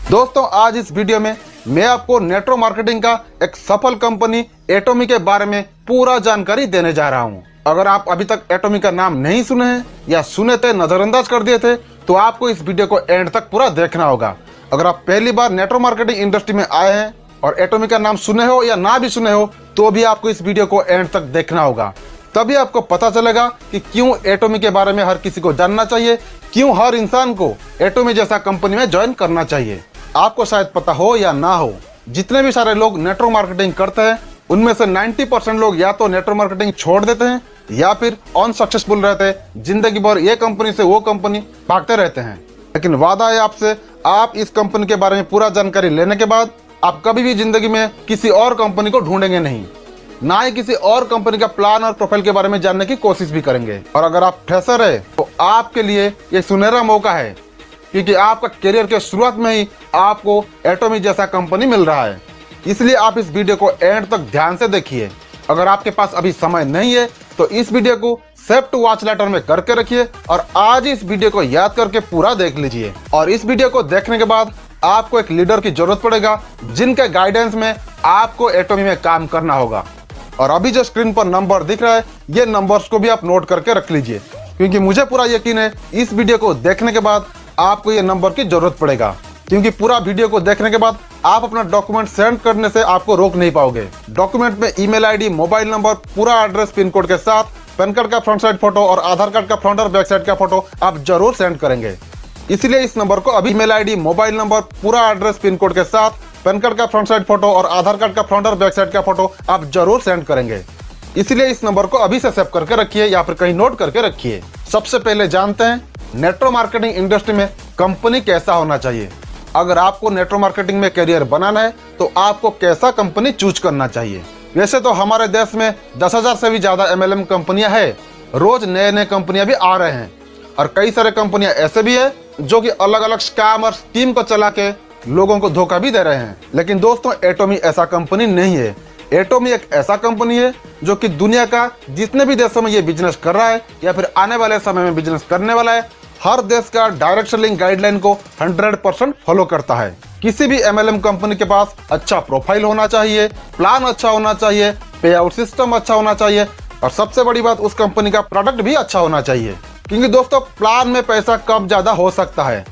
दोस्तों आज इस वीडियो में मैं आपको नेटवर्क मार्केटिंग का एक सफल कंपनी एटोमी के बारे में पूरा जानकारी देने जा रहा हूं। अगर आप अभी तक एटोमी का नाम नहीं सुने हैं या सुने थे नजरअंदाज कर दिए थे तो आपको इस वीडियो को एंड तक पूरा देखना होगा। अगर आप पहली बार नेटवर्क मार्केटिंग इंडस्ट्री में आए हैं और एटोमी का नाम सुने हो या ना भी सुने हो तो भी आपको इस वीडियो को एंड तक देखना होगा। तभी आपको पता चलेगा कि क्यों एटोमी के बारे में हर किसी को जानना चाहिए, क्यों हर इंसान को एटोमी जैसा कंपनी में ज्वाइन करना चाहिए। आपको शायद पता हो या ना हो, जितने भी सारे लोग नेटवर्क मार्केटिंग करते हैं उनमें से 90% लोग या तो नेटवर्क मार्केटिंग छोड़ देते हैं या फिर अनसक्सेसफुल रहते हैं, जिंदगी भर ये कंपनी से वो कंपनी भागते रहते हैं। लेकिन वादा है आपसे, आप इस कंपनी के बारे में पूरा जानकारी लेने के बाद आप कभी भी जिंदगी में किसी और कंपनी को ढूंढेंगे नहीं, ना ही किसी और कंपनी का प्लान और प्रोफाइल के बारे में जानने की कोशिश भी करेंगे। और अगर आप फ्रेशर है तो आपके लिए ये सुनहरा मौका है, क्योंकि आपका करियर के शुरुआत में ही आपको एटोमी जैसा कंपनी मिल रहा है। इसलिए आप इस वीडियो को एंड तक ध्यान से देखिए। अगर आपके पास अभी समय नहीं है तो इस वीडियो को सेव टू वॉच लेटर में करके रखिए और आज इस वीडियो को याद करके पूरा देख लीजिए। और इस वीडियो को देखने के बाद आपको एक लीडर की जरूरत पड़ेगा जिनके गाइडेंस में आपको एटोमी में काम करना होगा। और अभी जो स्क्रीन पर नंबर दिख रहा है ये नंबर्स को भी आप नोट करके रख लीजिए, क्योंकि मुझे पूरा यकीन है इस वीडियो को देखने के बाद आपको ये नंबर की जरूरत पड़ेगा, क्योंकि पूरा वीडियो को देखने के बाद आप अपना डॉक्यूमेंट सेंड करने से आपको रोक नहीं पाओगे। डॉक्यूमेंट में ईमेल आईडी, मोबाइल नंबर, पूरा एड्रेस, पिन कोड के साथ पैन कार्ड का फ्रंट साइड फोटो और आधार कार्ड का फ्रंट और बैक साइड का फोटो आप जरूर सेंड करेंगे। इसलिए इस नंबर को अभी ईमेल आईडी, मोबाइल नंबर, पूरा एड्रेस, पिन कोड के साथ पैन कार्ड का फ्रंट साइड फोटो और आधार कार्ड का फ्रंट और बैक साइड का फोटो आप जरूर सेंड करेंगे। इसलिए इस नंबर को अभी से सेव करके रखिए या फिर कहीं नोट करके रखिए। सबसे पहले जानते हैं नेटवर्क मार्केटिंग इंडस्ट्री में कंपनी कैसा होना चाहिए। अगर आपको नेटवर्क मार्केटिंग में करियर बनाना है तो आपको कैसा कंपनी चूज करना चाहिए। वैसे तो हमारे देश में 10,000 से भी ज्यादा MLM कंपनियां हैं, रोज नए नए कंपनियां भी आ रहे हैं और कई सारे कंपनियां ऐसे भी है जो कि अलग अलग स्कैम और स्कीम को चला के लोगों को धोखा भी दे रहे हैं। लेकिन दोस्तों एटोमी ऐसा कंपनी नहीं है। एटोमी एक ऐसा कंपनी है जो कि दुनिया का जितने भी देशों में ये बिजनेस कर रहा है या फिर आने वाले समय में बिजनेस करने वाला है, हर देश का डायरेक्ट सेलिंग गाइडलाइन को 100% फॉलो करता है। किसी भी MLM कंपनी के पास अच्छा प्रोफाइल होना चाहिए, प्लान अच्छा होना चाहिए, पे आउट सिस्टम अच्छा होना चाहिए और सबसे बड़ी बात उस कंपनी का प्रोडक्ट भी अच्छा होना चाहिए। क्योंकि दोस्तों प्लान में पैसा कम ज्यादा हो सकता है,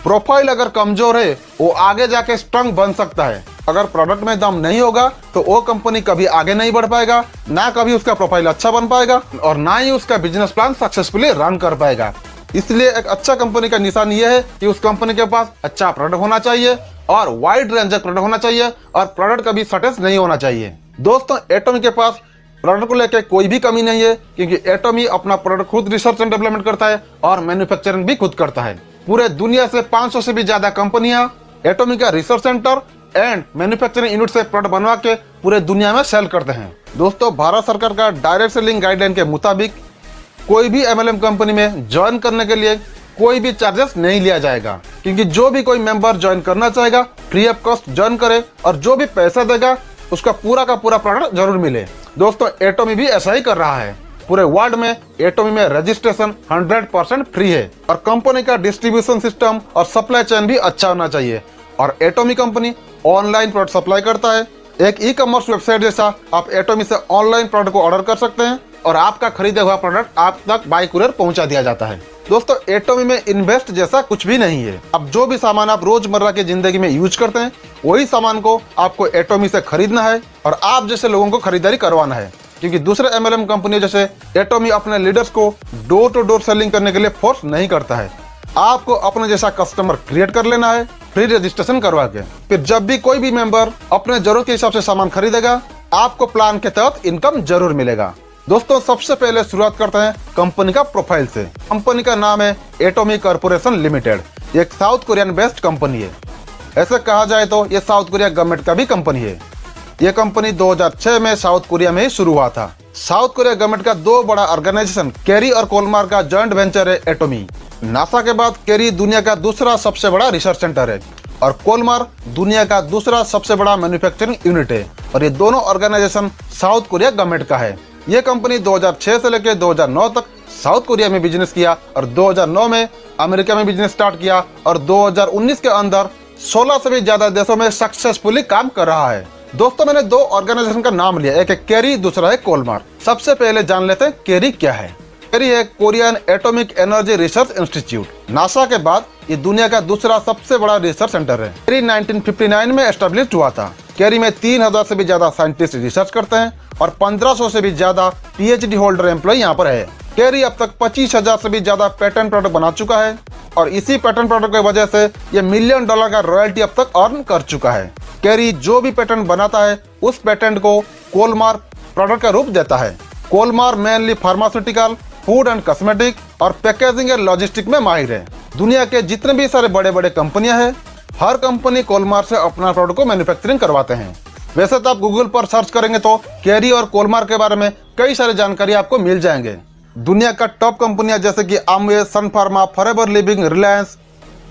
प्रोफाइल अगर कमजोर है वो आगे जाके स्ट्रांग बन सकता है। अगर प्रोडक्ट में दम नहीं होगा तो वो कंपनी कभी आगे नहीं बढ़ पाएगा, ना कभी उसका प्रोफाइल अच्छा बन पाएगा और ना ही उसका बिजनेस प्लान सक्सेसफुली रन कर पाएगा। इसलिए एक अच्छा कंपनी का निशान ये है कि उस कंपनी के पास अच्छा प्रोडक्ट होना चाहिए और वाइड रेंज का प्रोडक्ट होना चाहिए और प्रोडक्ट कभी शॉर्टेज नहीं होना चाहिए। दोस्तों एटोमी के पास प्रोडक्ट को लेकर कोई भी कमी नहीं है, क्योंकि एटोमी अपना प्रोडक्ट खुद रिसर्च एंड डेवलपमेंट करता है और मैन्युफैक्चरिंग भी खुद करता है। पूरे दुनिया से 500 से भी ज्यादा कंपनियां एटोमी का research centre and manufacturing unit से प्रोडक्ट बनवा के पूरे दुनिया में सेल करते हैं। दोस्तों भारत सरकार का डायरेक्ट सेलिंग गाइडलाइन के मुताबिक कोई भी MLM कंपनी में ज्वाइन करने के लिए कोई भी चार्जेस नहीं लिया जाएगा, क्योंकि जो भी कोई मेंबर ज्वाइन करना चाहेगा फ्री ऑफ कॉस्ट ज्वाइन करे और जो भी पैसा देगा उसका पूरा का पूरा प्रोडक्ट जरूर मिले। दोस्तों एटोमी भी ऐसा ही कर रहा है। पूरे वर्ल्ड में एटोमी में रजिस्ट्रेशन 100% फ्री है और कंपनी का डिस्ट्रीब्यूशन सिस्टम और सप्लाई चेन भी अच्छा होना चाहिए। और Atomy company online product supply करता है। एक ई-कॉमर्स वेबसाइट जैसा आप एटोमी से ऑनलाइन प्रोडक्ट को ऑर्डर कर सकते हैं और आपका खरीदा हुआ प्रोडक्ट आप तक बाय कुरियर पहुंचा दिया जाता है। दोस्तों एटोमी में इन्वेस्ट जैसा कुछ भी नहीं है। अब जो भी सामान आप रोजमर्रा की जिंदगी में यूज करते हैं वही सामान को आपको एटोमी से खरीदना है और आप जैसे लोगों को खरीदारी करवाना है, क्योंकि दूसरे MLM कंपनी जैसे एटोमी अपने लीडर्स को डोर टू डोर सेलिंग करने के लिए फोर्स नहीं करता है। आपको अपने जैसा कस्टमर क्रिएट कर लेना है फ्री रजिस्ट्रेशन करवा के। फिर जब भी कोई भी मेंबर अपने जरूरत के हिसाब से सामान खरीदेगा आपको प्लान के तहत इनकम जरूर मिलेगा। दोस्तों सबसे पहले शुरुआत करते हैं कंपनी का प्रोफाइल से। कंपनी का नाम है एटोमी कॉर्पोरेशन लिमिटेड। ये एक साउथ कोरियन बेस्ड कंपनी है। ऐसे कहा जाए तो ये साउथ कोरिया गवर्नमेंट का भी कंपनी है। ये कंपनी 2006 में साउथ कोरिया में ही शुरू हुआ था। साउथ कोरिया गवर्नमेंट का दो बड़ा ऑर्गेनाइजेशन केरी और कोलमार का जॉइंट वेंचर है एटोमी। नासा के बाद केरी दुनिया का दूसरा सबसे बड़ा रिसर्च सेंटर है और कोलमार दुनिया का दूसरा सबसे बड़ा मैन्युफैक्चरिंग यूनिट है और ये दोनों ऑर्गेनाइजेशन साउथ कोरिया गवर्नमेंट का है। ये कंपनी 2006 से लेकर 2009 तक साउथ कोरिया में बिजनेस किया और 2009 में अमेरिका में बिजनेस स्टार्ट किया और 2019 के अंदर 16 से भी ज्यादा देशों में सक्सेसफुली काम कर रहा है। दोस्तों, मैंने दो ऑर्गेनाइजेशन का नाम लिया, एक है केरी, दूसरा है कोलमार। सबसे पहले जान लेते हैं केरी क्या है। केरी है Korean atomic energy research institute. NASA के बाद ये दुनिया का दूसरा सबसे बड़ा रिसर्च सेंटर है। केरी 1959 में एस्टेब्लिश हुआ था। केरी में 3000 से भी ज्यादा साइंटिस्ट रिसर्च करते हैं और 1500 से भी ज्यादा पीएचडी होल्डर एम्प्लॉय यहाँ पर है। केरी अब तक 25,000 से भी ज्यादा पेटेंट प्रोडक्ट बना चुका है और इसी पेटेंट प्रोडक्ट की वजह से ये $1 मिलियन का रॉयल्टी अब तक अर्न कर चुका है। केरी जो भी पेटेंट बनाता है उस पेटेंट को कोलमार प्रोडक्ट का रूप देता है। Kolmar mainly pharmaceutical, food and cosmetic और पैकेजिंग एंड लॉजिस्टिक में माहिर है। दुनिया के जितने भी सारे बड़े बड़े कंपनियां हैं, हर कंपनी कोलमार से अपना प्रोडक्ट को मैन्युफैक्चरिंग करवाते हैं। वैसे तो आप गूगल पर सर्च करेंगे तो केरी और कोलमार के बारे में कई सारी जानकारी आपको मिल जाएंगे। दुनिया का टॉप कंपनियां जैसे कि अमवे, सन फार्मा, फॉरएवर लिविंग, रिलायंस,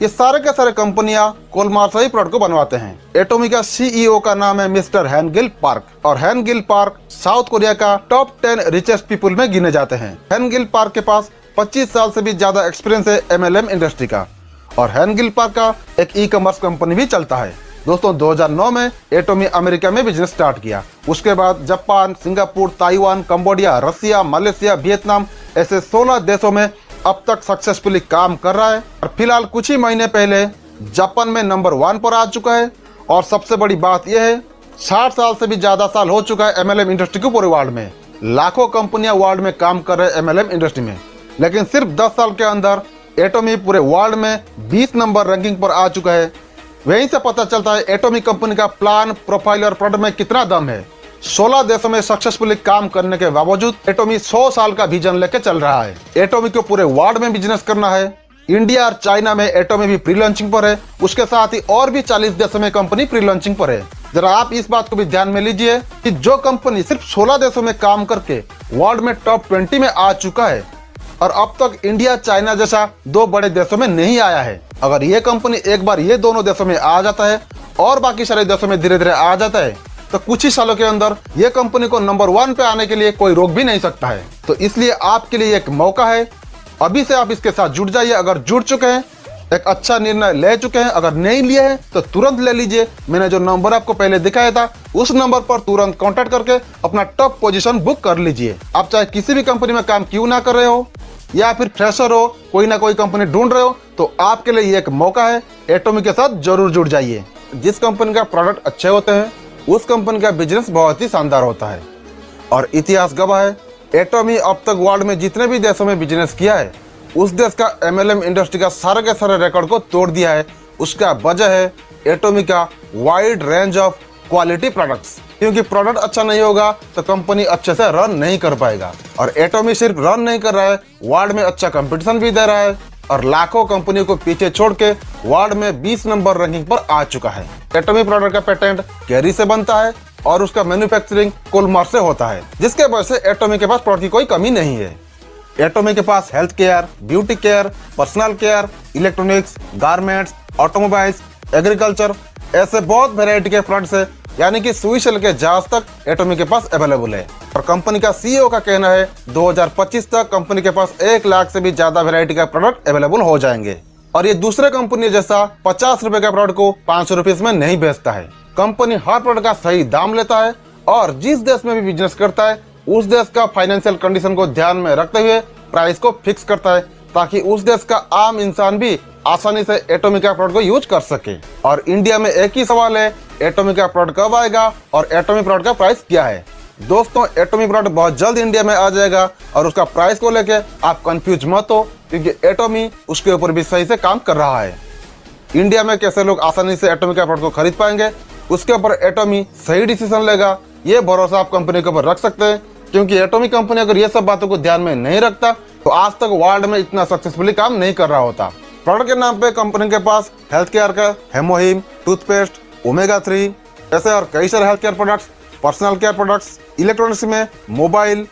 ये सारे के सारे कंपनियां कोलमार से ही प्रोडक्ट को बनवाते हैं। एटॉमी का सीईओ का नाम है मिस्टर हैन गिल पार्क और हैन गिल पार्क साउथ कोरिया का टॉप 10 रिचेस्ट पीपल में गिने जाते हैं। हैन गिल पार्क के पास 25 साल से भी ज्यादा एक्सपीरियंस है एमएलएम इंडस्ट्री का और हैन गिल पार्क का एक ई कॉमर्स कंपनी भी चलता है। दोस्तों, 2009 में एटॉमी अमेरिका में बिजनेस स्टार्ट किया। उसके बाद जापान, सिंगापुर, ताइवान, कंबोडिया, रसिया, मलेशिया, वियतनाम ऐसे 16 देशों में अब तक सक्सेसफुली काम कर रहा है और फिलहाल कुछ ही महीने पहले जापान में नंबर 1 पर आ चुका है। और सबसे बड़ी बात यह है, 60 साल से भी ज्यादा साल हो चुका है एमएलएम इंडस्ट्री को पूरे वर्ल्ड में। लाखों कंपनियां वर्ल्ड में काम कर रहे हैं एमएलएम इंडस्ट्री में, लेकिन सिर्फ 10 साल के अंदर एटॉमी पूरे वर्ल्ड में 20 नंबर रैंकिंग पर आ चुका है। वहीं से पता चलता है एटॉमी कंपनी का प्लान, प्रोफाइल और प्रोडक्ट में कितना दम है। 16 देशों में सक्सेसफुली काम करने के बावजूद एटॉमी 100 साल का विजन लेके चल रहा है। एटॉमी को पूरे वर्ल्ड में बिजनेस करना है। इंडिया और चाइना में एटॉमी भी प्री लॉन्चिंग पर है। उसके साथ ही और भी 40 देशों में कंपनी प्री लॉन्चिंग पर है। जरा आप इस बात को भी ध्यान में लीजिए कि जो कंपनी सिर्फ 16 देशों में काम करके वर्ल्ड में टॉप 20 में आ चुका है और अब तक इंडिया, चाइना जैसा 2 बड़े देशों में नहीं आया है। अगर ये कंपनी एक बार ये दोनों देशों में आ जाता है और बाकी सारे देशों में धीरे धीरे आ जाता है तो कुछ ही सालों के अंदर ये कंपनी को नंबर 1 पे आने के लिए कोई रोक भी नहीं सकता है। तो इसलिए आपके लिए एक मौका है, अभी से आप इसके साथ जुड़ जाइए। अगर जुड़ चुके हैं, एक अच्छा निर्णय ले चुके हैं, अगर नहीं लिए हैं तो तुरंत ले लीजिए। मैंने जो नंबर आपको पहले दिखाया था उस नंबर पर तुरंत कॉन्टैक्ट करके अपना टॉप पोजीशन बुक कर लीजिए। आप चाहे किसी भी कंपनी में काम क्यों ना कर रहे हो या फिर फ्रेशर हो, कोई ना कोई कंपनी ढूंढ रहे हो, तो आपके लिए ये एक मौका है। एटॉमी के साथ जरूर जुड़ जाइए। जिस कंपनी का प्रोडक्ट अच्छे होते हैं उस कंपनी का बिजनेस बहुत ही शानदार होता है और इतिहास गवाह है, एटॉमी अब तक वर्ल्ड में जितने भी देशों में बिजनेस किया है उस देश का एमएलएम इंडस्ट्री का सारे के सारे रिकॉर्ड को तोड़ दिया है। उसका वजह है एटॉमी का wide range of quality products. क्योंकि प्रोडक्ट अच्छा नहीं होगा तो कंपनी अच्छे से रन नहीं कर पाएगा और एटॉमी सिर्फ रन नहीं कर रहा है, वर्ल्ड में अच्छा कंपटीशन भी दे रहा है और लाखों कंपनियों को पीछे छोड़ के वर्ल्ड में 20 नंबर रैंकिंग पर आ चुका है। एटॉमी प्रोडक्ट का पेटेंट केरी से बनता है और उसका मैन्युफैक्चरिंग कोलमार से होता है, जिसके वजह से एटॉमी के पास प्रोडक्ट की कोई कमी नहीं है। एटॉमी के पास health care, beauty care, personal care, electronics, garments, automobiles, agriculture ऐसे बहुत वेराइटी के प्रोडक्ट्स है, यानी कि सुई से लेकर जहाज तक एटॉमी के पास अवेलेबल है। और कंपनी का सीईओ का कहना है 2025 तक कंपनी के पास 1 लाख से भी ज्यादा वेराइटी का प्रोडक्ट अवेलेबल हो जाएंगे और ये दूसरे कंपनी जैसा 50 रुपए का प्रोडक्ट को 500 रुपीज में नहीं बेचता है। कंपनी हर प्रोडक्ट का सही दाम लेता है और जिस देश में भी बिजनेस करता है उस देश का फाइनेंशियल कंडीशन को ध्यान में रखते हुए प्राइस को फिक्स करता है ताकि उस देश का आम इंसान भी आसानी से एटॉमी का प्रोडक्ट को यूज कर सके। और इंडिया में एक ही सवाल है, एटॉमी का प्रोडक्ट कब आएगा और एटॉमी प्रोडक्ट का प्राइस क्या है। दोस्तों, एटॉमी प्रोडक्ट बहुत जल्द इंडिया में आ जाएगा और उसका प्राइस को लेके आप कंफ्यूज मत हो, क्योंकि एटॉमी उसके ऊपर भी सही से काम कर रहा है। इंडिया में कैसे लोग आसानी से एटॉमी का प्रोडक्ट को खरीद पाएंगे उसके ऊपर एटॉमी सही डिसीजन लेगा, ये भरोसा आप कंपनी के ऊपर रख सकते हैं। क्योंकि एटॉमी कंपनी अगर ये सब बातों को ध्यान में नहीं रखता तो आज तक वर्ल्ड में इतना सक्सेसफुली काम नहीं कर रहा होता। प्रोडक्ट के नाम पे कंपनी के पास हेल्थ केयर का हेमोहिम, टूथपेस्ट, ओमेगा 3 ऐसे और कई सारे health care products, personal care products, electronics में मोबाइल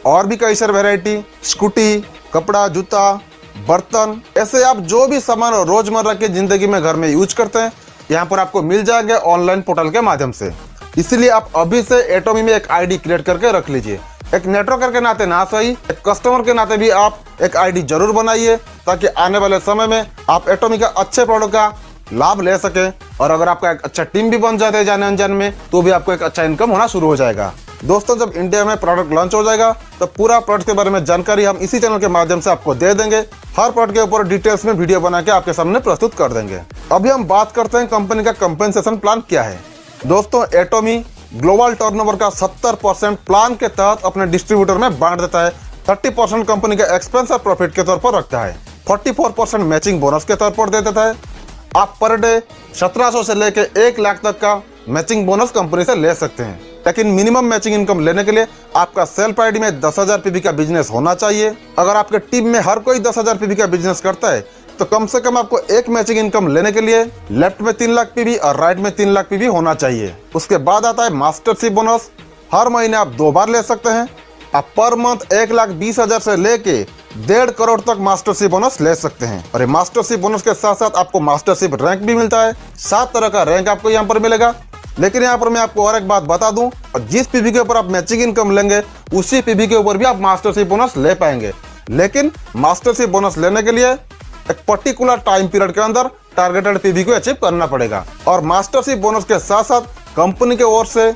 और भी कई सारे वैरायटी, स्कूटी, कपड़ा, जूता, बर्तन ऐसे आप जो भी सामान रोजमर्रा की जिंदगी में घर में यूज करते हैं यहाँ पर आपको मिल जाएंगे ऑनलाइन पोर्टल के माध्यम से। इसलिए आप अभी से एटॉमी में एक आईडी क्रिएट करके रख लीजिए। एक नेटवर्कर के नाते ना सही, एक कस्टमर के नाते भी आप एक आईडी जरूर बनाइए ताकि आने वाले समय में आप एटॉमी का अच्छे प्रोडक्ट का लाभ ले सके। और अगर आपका एक अच्छा टीम भी बन जाता है जाने अनजान में, तो भी आपको एक अच्छा इनकम होना शुरू हो जाएगा। दोस्तों, जब इंडिया में प्रोडक्ट लॉन्च हो जाएगा तो पूरा प्रोडक्ट के बारे में जानकारी हम इसी चैनल के माध्यम से आपको दे देंगे। हर प्रोडक्ट के ऊपर डिटेल्स में वीडियो बना के आपके सामने प्रस्तुत कर देंगे। अभी हम बात करते हैं कंपनी का कंपेंसेशन प्लान क्या है। दोस्तों, एटोमी ग्लोबल टर्नओवर का 70% प्लान के तहत अपने डिस्ट्रीब्यूटर में बांट देता है। 30% कंपनी के एक्सपेंस और प्रॉफिट के तौर पर रखता है। 44% मैचिंग बोनस के तौर पर दे देता है। आप पर डे 1700 से लेके 1 लाख तक का मैचिंग बोनस कंपनी से ले सकते हैं, लेकिन मिनिमम मैचिंग इनकम लेने के लिए आपका सेल्फ आईडी में 10,000 पीवी का बिजनेस होना चाहिए। अगर आपके टीम में हर कोई 10,000 पीवी का बिजनेस करता है तो कम से कम आपको एक मैचिंग इनकम लेने के लिए लेफ्ट में 3 लाख पीवी और राइट में 3 लाख पीवी होना चाहिए। उसके बाद आता है मास्टरशिप बोनस। हर महीने आप 2 बार ले सकते हैं। आप पर मंथ 1,20,000 से लेके 1.5 करोड़ तक मास्टरशिप बोनस ले सकते हैं। और ये मास्टरशिप बोनस के साथ साथ आपको मास्टरशिप रैंक भी मिलता है। 7 तरह का रैंक आपको यहाँ पर मिलेगा। लेकिन यहाँ पर मैं आपको और एक बात बता दूं, जिस पीवी के ऊपर आप मैचिंग इनकम लेंगे उसी पीवी के ऊपर भी आप मास्टरशिप बोनस ले पाएंगे। लेकिन मास्टरशिप बोनस लेने के लिए एक पर्टिकुलर टाइम पीरियड के अंदर टारगेटेड पीवी को अचीव करना पड़ेगा। और मास्टरशिप बोनस के साथ साथ कंपनी के ओर से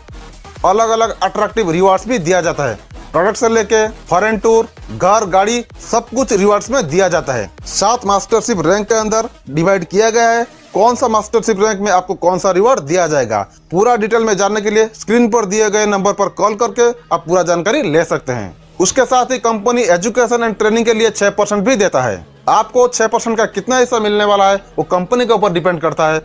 अलग अलग अट्रैक्टिव रिवार्ड्स भी दिया जाता है। प्रोडक्ट से लेके फॉरेन टूर, घर, गाड़ी, सब कुछ रिवार्ड्स में दिया जाता है। 7 मास्टरशिप रैंक के अंदर डिवाइड किया गया है कौन सा मास्टरशिप रैंक में आपको कौन सा रिवार्ड दिया जाएगा। पूरा डिटेल में जानने के लिए स्क्रीन पर दिए गए नंबर पर कॉल करके आप पूरा जानकारी ले सकते हैं। उसके साथ ही कंपनी एजुकेशन एंड ट्रेनिंग के लिए 6% भी देता है। आपको 6% का कितना हिस्सा मिलने वाला है वो कंपनी के ऊपर डिपेंड करता है।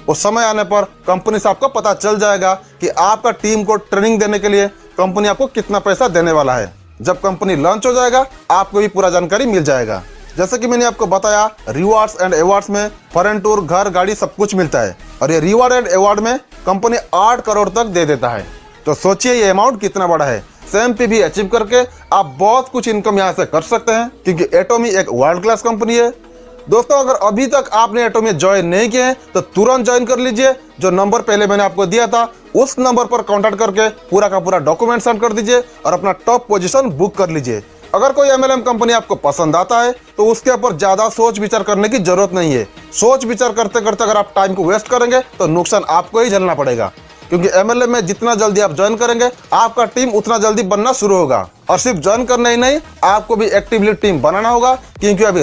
उस समय आने पर कंपनी से आपको पता चल जाएगा कि आपका टीम को ट्रेनिंग देने के लिए कंपनी आपको कितना पैसा देने वाला है। जब कंपनी लॉन्च हो जाएगा आपको भी पूरा जानकारी मिल जाएगा। जैसे कि मैंने आपको बताया, रिवार्ड्स एंड अवार्ड्स में फॉरेन टूर, घर, गाड़ी सब कुछ मिलता है। और ये रिवार्ड एंड अवार्ड में कंपनी 8 करोड़ तक दे देता है। तो सोचिए ये अमाउंट कितना बड़ा है। सेम पीवी अचीव करके आप बहुत कुछ इनकम यहाँ से कर सकते हैं, क्योंकि एटोमी एक वर्ल्ड क्लास कंपनी है। दोस्तों, अगर अभी तक आपने एटोमी ज्वाइन नहीं किए हैं तो तुरंत ज्वाइन कर लीजिए। जो नंबर पहले मैंने आपको दिया था उस नंबर पर कांटेक्ट करके पूरा का पूरा डॉक्यूमेंट सेंड कर दीजिए और अपना टॉप पोजीशन बुक कर लीजिए। अगर कोई MLM कंपनी आपको पसंद आता है तो उसके ऊपर ज्यादा सोच विचार करने की जरूरत नहीं है। सोच विचार करते करते अगर आप टाइम को वेस्ट करेंगे तो नुकसान आपको ही झेलना पड़ेगा, क्योंकि MLM में जितना जल्दी आप ज्वाइन करेंगे आपका टीम उतना जल्दी बनना शुरू होगा। और सिर्फ ज्वाइन करना ही नहीं, आपको भी एक्टिवली टीम बनाना होगा, क्योंकि अभी